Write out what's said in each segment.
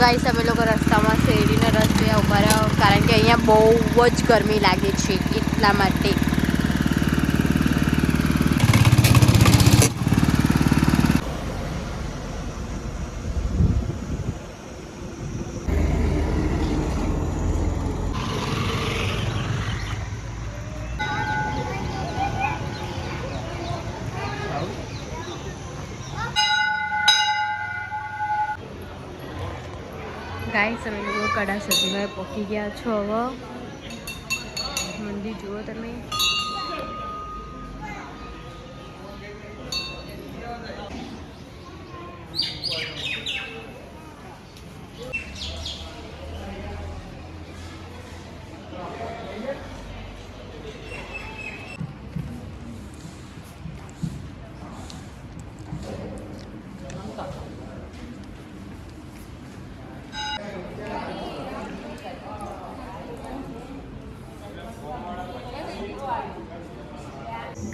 Guys અમે લોકો રસ્તામાં શેરડીના રસ્તે ઊભા રહ્યા કારણ કે અહીંયા બહુ જ ગરમી લાગે છે એટલા માટે. ગાઈસ અમે લોકો કડા સજીમાં પહોંચી ગયા છો. હવે મંદિર જુઓ તમે.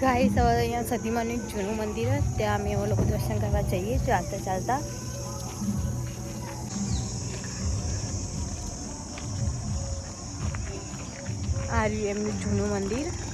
ગાઈસ હવે અહીંયા સતીમાનું જૂનું મંદિર છે ત્યાં અમે લોકો દર્શન કરવા જઈએ ચાલતા ચાલતા. આ રહ્યું એમનું જૂનું મંદિર.